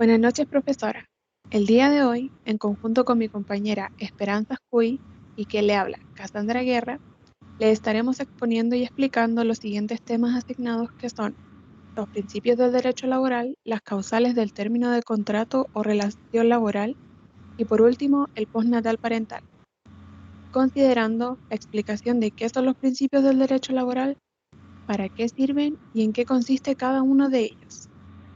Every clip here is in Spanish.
Buenas noches, profesora. El día de hoy, en conjunto con mi compañera Esperanza Cuy y que le habla Cassandra Guerra, le estaremos exponiendo y explicando los siguientes temas asignados que son los principios del derecho laboral, las causales del término de contrato o relación laboral y por último el postnatal parental. Considerando la explicación de qué son los principios del derecho laboral, para qué sirven y en qué consiste cada uno de ellos.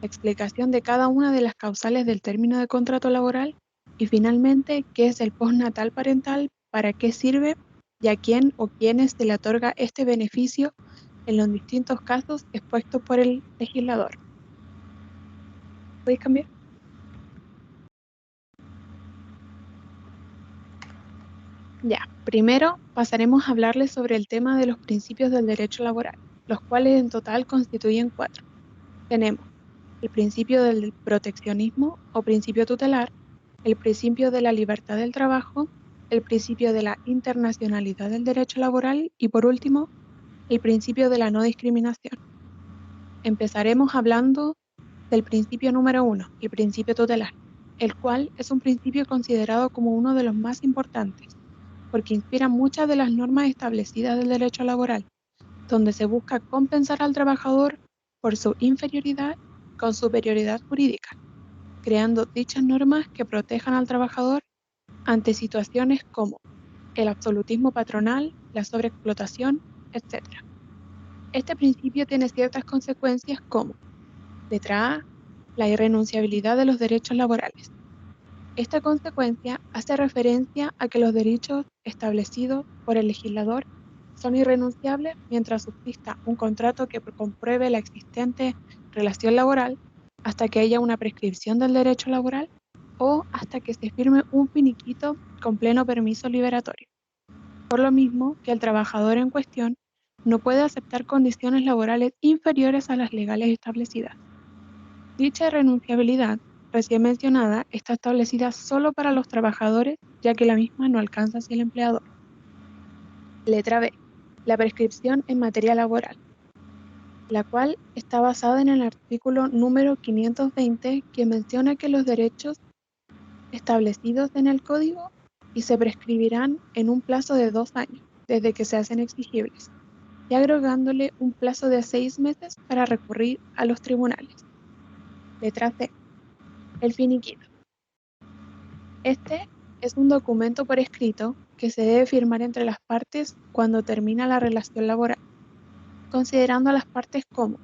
Explicación de cada una de las causales del término de contrato laboral y finalmente qué es el postnatal parental, para qué sirve y a quién o quiénes se le otorga este beneficio en los distintos casos expuestos por el legislador. ¿Puedes cambiar? Ya, primero pasaremos a hablarles sobre el tema de los principios del derecho laboral, los cuales en total constituyen 4. Tenemos el principio del proteccionismo o principio tutelar, el principio de la libertad del trabajo, el principio de la internacionalidad del derecho laboral y por último, el principio de la no discriminación. Empezaremos hablando del principio número 1, el principio tutelar, el cual es un principio considerado como uno de los más importantes, porque inspira muchas de las normas establecidas del derecho laboral, donde se busca compensar al trabajador por su inferioridad con superioridad jurídica, creando dichas normas que protejan al trabajador ante situaciones como el absolutismo patronal, la sobreexplotación, etc. Este principio tiene ciertas consecuencias como, letra A, la irrenunciabilidad de los derechos laborales. Esta consecuencia hace referencia a que los derechos establecidos por el legislador son irrenunciables mientras subsista un contrato que compruebe la existente relación laboral hasta que haya una prescripción del derecho laboral o hasta que se firme un finiquito con pleno permiso liberatorio. Por lo mismo que el trabajador en cuestión no puede aceptar condiciones laborales inferiores a las legales establecidas. Dicha irrenunciabilidad recién mencionada está establecida solo para los trabajadores, ya que la misma no alcanza hacia el empleador. Letra B. La prescripción en materia laboral, la cual está basada en el artículo número 520 que menciona que los derechos establecidos en el Código y se prescribirán en un plazo de 2 años, desde que se hacen exigibles, y agregándole un plazo de 6 meses para recurrir a los tribunales. Letra C. El finiquito. Este es un documento por escrito que se debe firmar entre las partes cuando termina la relación laboral, considerando a las partes como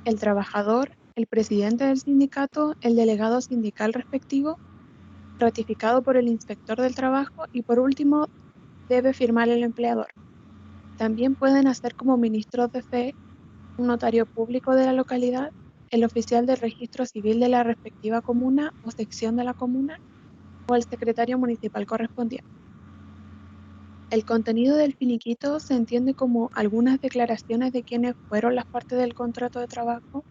el trabajador, el presidente del sindicato, el delegado sindical respectivo, ratificado por el inspector del trabajo y por último debe firmar el empleador. También pueden hacer como ministros de fe un notario público de la localidad, el oficial del registro civil de la respectiva comuna o sección de la comuna o el secretario municipal correspondiente. El contenido del finiquito se entiende como algunas declaraciones de quienes fueron las partes del contrato de trabajo,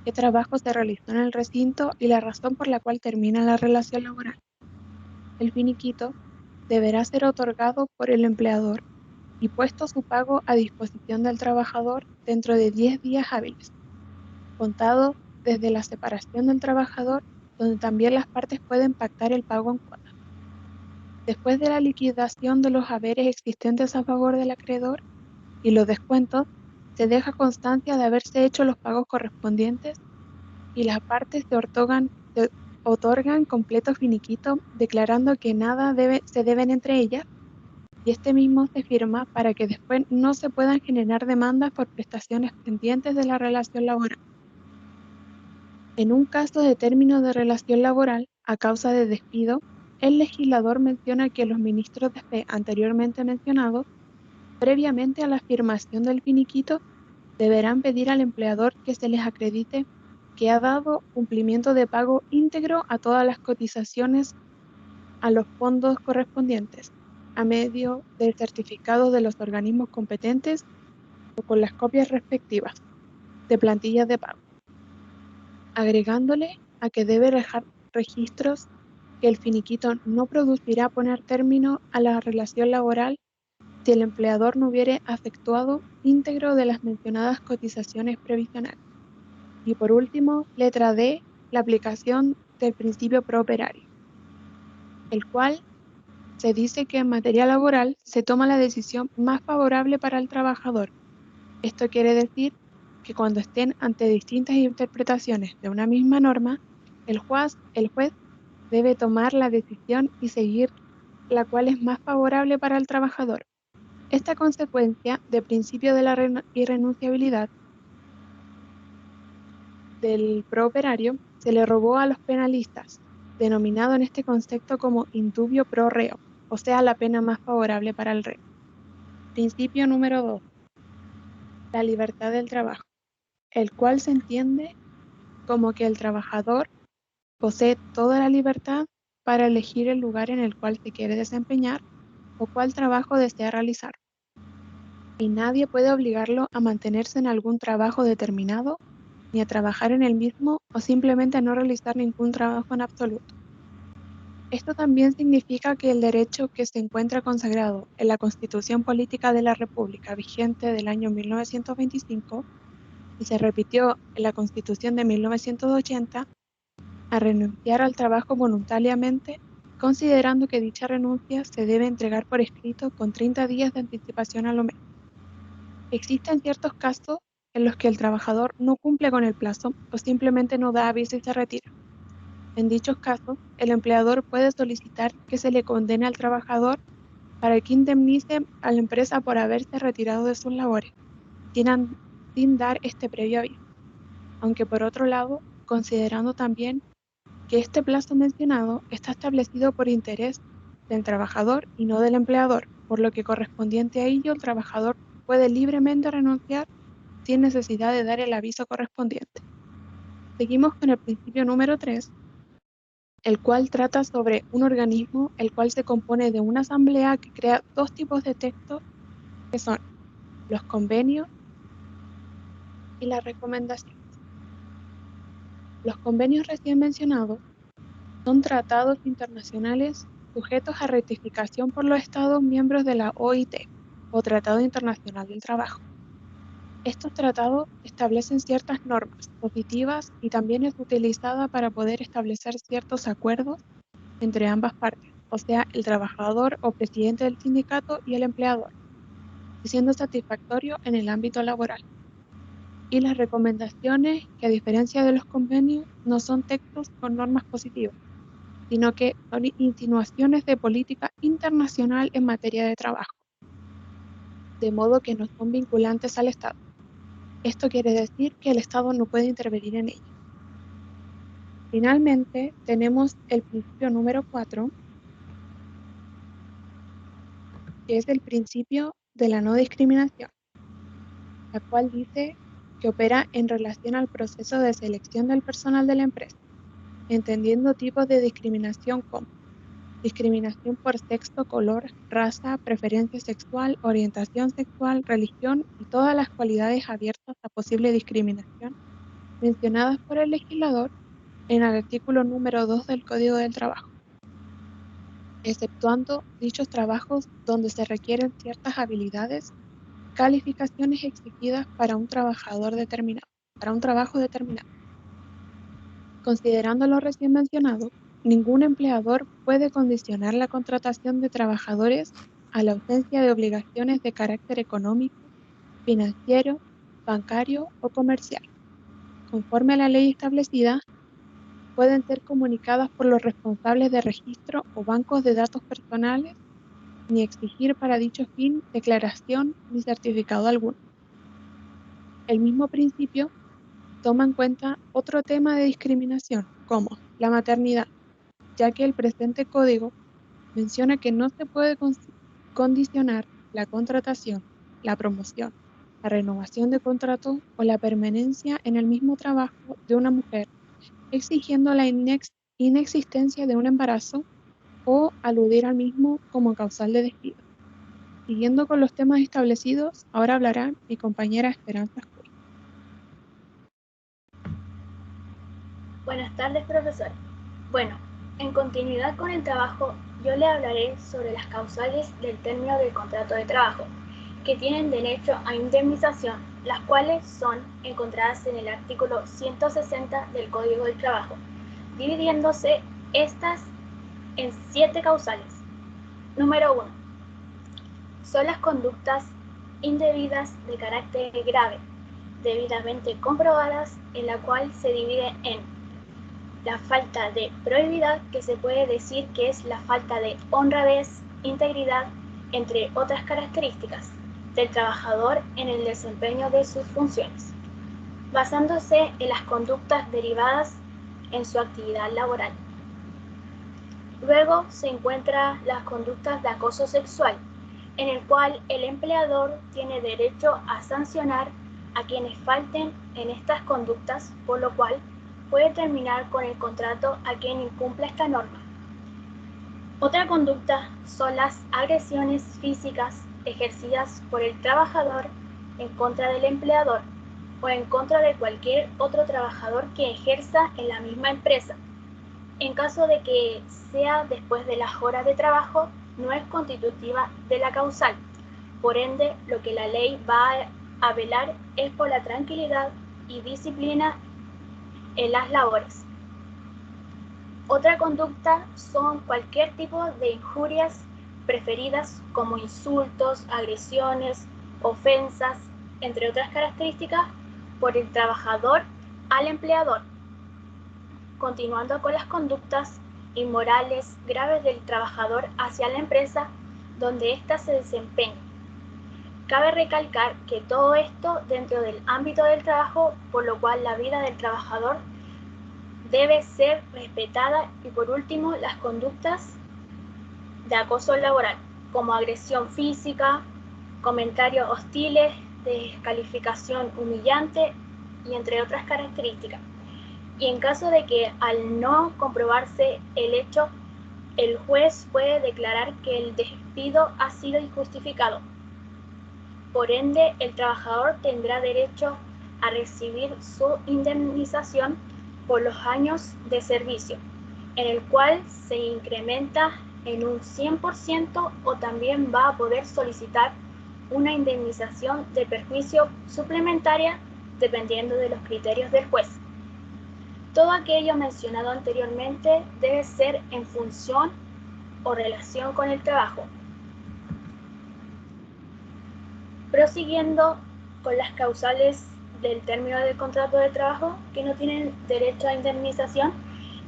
qué trabajo se realizó en el recinto y la razón por la cual termina la relación laboral. El finiquito deberá ser otorgado por el empleador y puesto su pago a disposición del trabajador dentro de 10 días hábiles, contado desde la separación del trabajador, donde también las partes pueden pactar el pago en cuotas. Después de la liquidación de los haberes existentes a favor del acreedor y los descuentos, se deja constancia de haberse hecho los pagos correspondientes y las partes se otorgan completo finiquito, declarando que nada se deben entre ellas, y este mismo se firma para que después no se puedan generar demandas por prestaciones pendientes de la relación laboral. En un caso de término de relación laboral a causa de despido, el legislador menciona que los ministros de fe anteriormente mencionados, previamente a la firmación del finiquito, deberán pedir al empleador que se les acredite que ha dado cumplimiento de pago íntegro a todas las cotizaciones a los fondos correspondientes, a medio de certificados de los organismos competentes o con las copias respectivas de plantillas de pago, agregándole a que debe dejar registros que el finiquito no producirá poner término a la relación laboral si el empleador no hubiere efectuado íntegro de las mencionadas cotizaciones previsionales. Y por último, letra D, la aplicación del principio pro operario, el cual se dice que en materia laboral se toma la decisión más favorable para el trabajador. Esto quiere decir que cuando estén ante distintas interpretaciones de una misma norma, el juez debe tomar la decisión y seguir la cual es más favorable para el trabajador. Esta consecuencia del principio de la irrenunciabilidad del prooperario se le robó a los penalistas, denominado en este concepto como indubio pro reo, o sea, la pena más favorable para el reo. Principio número 2. La libertad del trabajo, el cual se entiende como que el trabajador posee toda la libertad para elegir el lugar en el cual se quiere desempeñar o cuál trabajo desea realizar, y nadie puede obligarlo a mantenerse en algún trabajo determinado, ni a trabajar en el mismo o simplemente a no realizar ningún trabajo en absoluto. Esto también significa que el derecho que se encuentra consagrado en la Constitución Política de la República vigente del año 1925 y se repitió en la Constitución de 1980, a renunciar al trabajo voluntariamente, considerando que dicha renuncia se debe entregar por escrito con 30 días de anticipación a lo menos. Existen ciertos casos en los que el trabajador no cumple con el plazo o simplemente no da aviso y se retira. En dichos casos, el empleador puede solicitar que se le condene al trabajador para que indemnice a la empresa por haberse retirado de sus labores, sin dar este previo aviso. Aunque por otro lado, considerando también que este plazo mencionado está establecido por interés del trabajador y no del empleador, por lo que correspondiente a ello el trabajador puede libremente renunciar sin necesidad de dar el aviso correspondiente. Seguimos con el principio número 3, el cual trata sobre un organismo el cual se compone de una asamblea que crea dos tipos de textos que son los convenios y las recomendaciones. Los convenios recién mencionados son tratados internacionales sujetos a ratificación por los Estados miembros de la OIT o Tratado Internacional del Trabajo. Estos tratados establecen ciertas normas positivas y también es utilizada para poder establecer ciertos acuerdos entre ambas partes, o sea, el trabajador o presidente del sindicato y el empleador, y siendo satisfactorio en el ámbito laboral. Y las recomendaciones, que a diferencia de los convenios, no son textos con normas positivas, sino que son insinuaciones de política internacional en materia de trabajo, de modo que no son vinculantes al Estado. Esto quiere decir que el Estado no puede intervenir en ello. Finalmente, tenemos el principio número 4, que es el principio de la no discriminación, la cual dice que opera en relación al proceso de selección del personal de la empresa, entendiendo tipos de discriminación como discriminación por sexo, color, raza, preferencia sexual, orientación sexual, religión y todas las cualidades abiertas a posible discriminación mencionadas por el legislador en el artículo número 2 del Código del Trabajo, exceptuando dichos trabajos donde se requieren ciertas habilidades, calificaciones exigidas para un trabajo determinado. Considerando lo recién mencionado, ningún empleador puede condicionar la contratación de trabajadores a la ausencia de obligaciones de carácter económico, financiero, bancario o comercial. Conforme a la ley establecida, pueden ser comunicadas por los responsables de registro o bancos de datos personales, ni exigir para dicho fin declaración ni certificado alguno. El mismo principio toma en cuenta otro tema de discriminación, como la maternidad, ya que el presente código menciona que no se puede condicionar la contratación, la promoción, la renovación de contrato o la permanencia en el mismo trabajo de una mujer, exigiendo la inexistencia de un embarazo o aludir al mismo como causal de despido. Siguiendo con los temas establecidos, ahora hablará mi compañera Esperanza Escuri. Buenas tardes, profesor. Bueno, en continuidad con el trabajo, yo le hablaré sobre las causales del término del contrato de trabajo, que tienen derecho a indemnización las cuales son encontradas en el artículo 160 del Código del Trabajo, dividiéndose estas en 7 causales. Número 1. Son las conductas indebidas de carácter grave, debidamente comprobadas, en la cual se divide en la falta de probidad, que se puede decir que es la falta de honradez, integridad, entre otras características, del trabajador en el desempeño de sus funciones, basándose en las conductas derivadas en su actividad laboral. Luego se encuentran las conductas de acoso sexual, en el cual el empleador tiene derecho a sancionar a quienes falten en estas conductas, por lo cual puede terminar con el contrato a quien incumpla esta norma. Otra conducta son las agresiones físicas ejercidas por el trabajador en contra del empleador o en contra de cualquier otro trabajador que ejerza en la misma empresa. En caso de que sea después de las horas de trabajo, no es constitutiva de la causal. Por ende, lo que la ley va a velar es por la tranquilidad y disciplina en las labores. Otra conducta son cualquier tipo de injurias preferidas como insultos, agresiones, ofensas, entre otras características, por el trabajador al empleador. Continuando con las conductas inmorales graves del trabajador hacia la empresa donde ésta se desempeña. Cabe recalcar que todo esto dentro del ámbito del trabajo, por lo cual la vida del trabajador debe ser respetada. Y por último, las conductas de acoso laboral, como agresión física, comentarios hostiles, descalificación humillante y entre otras características. Y en caso de que al no comprobarse el hecho, el juez puede declarar que el despido ha sido injustificado. Por ende, el trabajador tendrá derecho a recibir su indemnización por los años de servicio, en el cual se incrementa en un 100% o también va a poder solicitar una indemnización de perjuicio suplementaria dependiendo de los criterios del juez. Todo aquello mencionado anteriormente debe ser en función o relación con el trabajo. Prosiguiendo con las causales del término del contrato de trabajo que no tienen derecho a indemnización,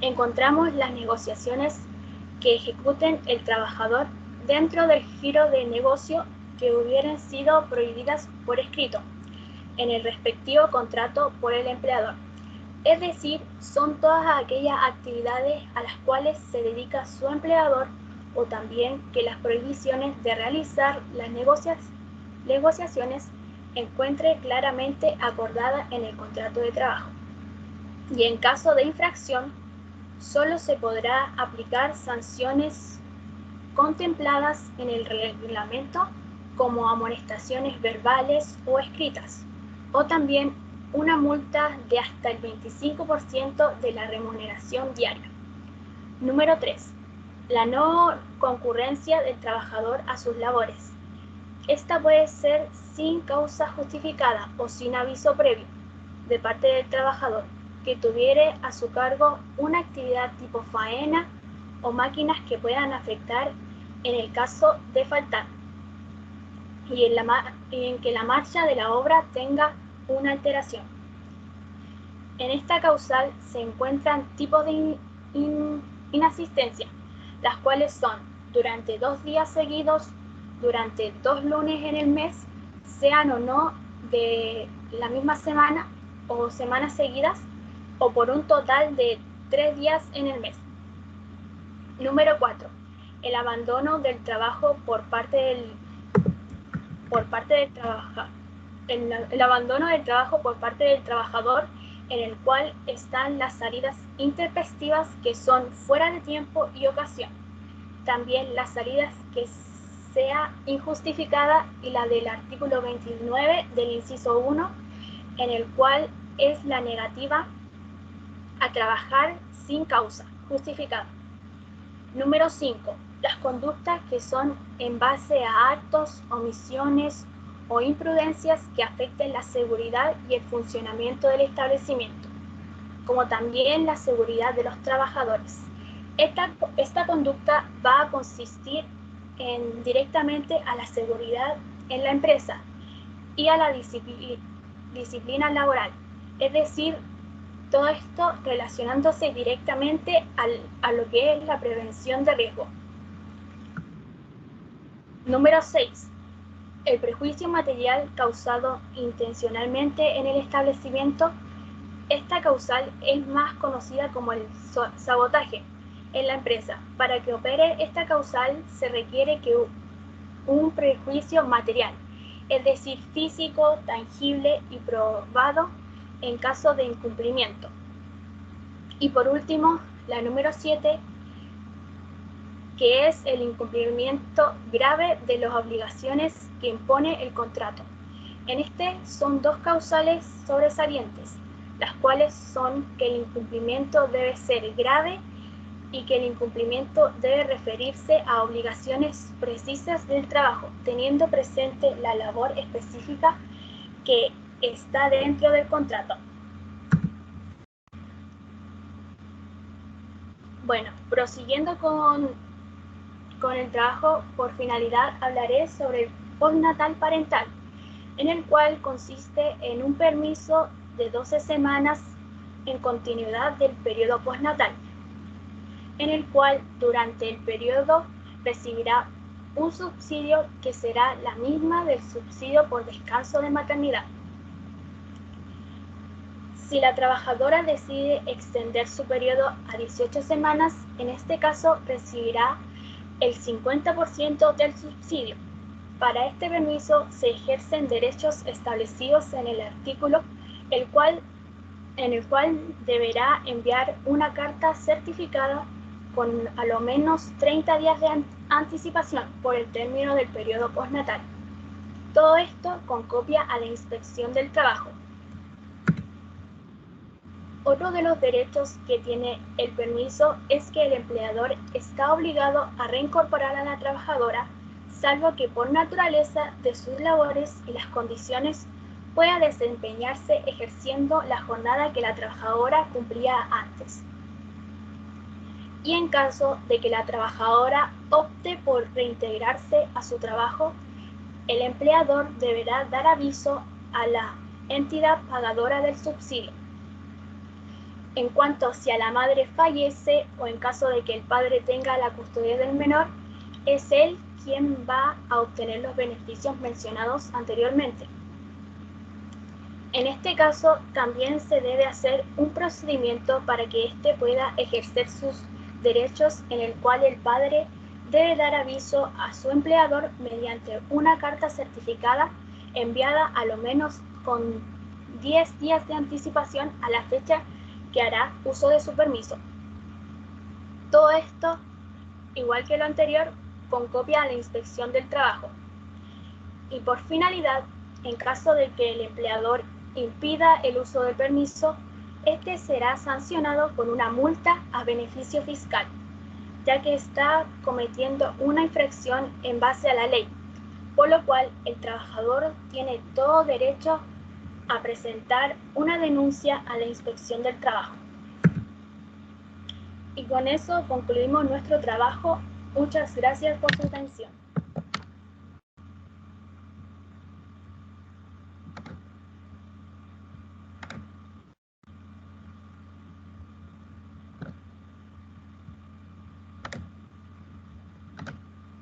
encontramos las negociaciones que ejecuten el trabajador dentro del giro de negocio que hubieran sido prohibidas por escrito en el respectivo contrato por el empleador. Es decir, son todas aquellas actividades a las cuales se dedica su empleador, o también que las prohibiciones de realizar las negociaciones encuentre claramente acordada en el contrato de trabajo. Y en caso de infracción, solo se podrá aplicar sanciones contempladas en el reglamento, como amonestaciones verbales o escritas, o también una multa de hasta el 25% de la remuneración diaria. Número 3. La no concurrencia del trabajador a sus labores. Esta puede ser sin causa justificada o sin aviso previo de parte del trabajador que tuviere a su cargo una actividad tipo faena o máquinas que puedan afectar en el caso de faltar y en que la marcha de la obra tenga una alteración. En esta causal se encuentran tipos de inasistencia, las cuales son durante 2 días seguidos, durante 2 lunes en el mes, sean o no de la misma semana o semanas seguidas, o por un total de 3 días en el mes. Número 4. El abandono del trabajo por parte del trabajador. El abandono del trabajo por parte del trabajador, en el cual están las salidas intempestivas que son fuera de tiempo y ocasión. También las salidas que sea injustificada, y la del artículo 29 del inciso 1, en el cual es la negativa a trabajar sin causa justificada. Número 5. Las conductas que son en base a actos, omisiones o imprudencias que afecten la seguridad y el funcionamiento del establecimiento, como también la seguridad de los trabajadores. Esta conducta va a consistir directamente a la seguridad en la empresa y a la disciplina laboral, es decir, todo esto relacionándose directamente a lo que es la prevención de riesgo. Número 6. El prejuicio material causado intencionalmente en el establecimiento. Esta causal es más conocida como el sabotaje en la empresa. Para que opere esta causal se requiere que un prejuicio material, es decir, físico, tangible y probado en caso de incumplimiento. Y por último, la número 7, que es el incumplimiento grave de las obligaciones que impone el contrato. En este son dos causales sobresalientes, las cuales son que el incumplimiento debe ser grave y que el incumplimiento debe referirse a obligaciones precisas del trabajo, teniendo presente la labor específica que está dentro del contrato. Bueno, prosiguiendo con el trabajo, por finalidad hablaré sobre el postnatal parental, en el cual consiste en un permiso de 12 semanas en continuidad del periodo postnatal, en el cual durante el periodo recibirá un subsidio que será la misma del subsidio por descanso de maternidad. Si la trabajadora decide extender su periodo a 18 semanas, en este caso recibirá el 50% del subsidio. Para este permiso se ejercen derechos establecidos en el artículo, en el cual deberá enviar una carta certificada con a lo menos 30 días de anticipación por el término del periodo postnatal. Todo esto con copia a la Inspección del Trabajo. Otro de los derechos que tiene el permiso es que el empleador está obligado a reincorporar a la trabajadora, salvo que por naturaleza de sus labores y las condiciones pueda desempeñarse ejerciendo la jornada que la trabajadora cumplía antes. Y en caso de que la trabajadora opte por reintegrarse a su trabajo, el empleador deberá dar aviso a la entidad pagadora del subsidio. En cuanto si a la madre fallece o en caso de que el padre tenga la custodia del menor, es él quien va a obtener los beneficios mencionados anteriormente. En este caso, también se debe hacer un procedimiento para que éste pueda ejercer sus derechos, en el cual el padre debe dar aviso a su empleador mediante una carta certificada enviada a lo menos con 10 días de anticipación a la fecha que hará uso de su permiso. Todo esto, igual que lo anterior, con copia a la Inspección del Trabajo. Y por finalidad, en caso de que el empleador impida el uso del permiso, este será sancionado con una multa a beneficio fiscal, ya que está cometiendo una infracción en base a la ley, por lo cual el trabajador tiene todo derecho a presentar una denuncia a la Inspección del Trabajo. Y con eso concluimos nuestro trabajo. Muchas gracias por su atención.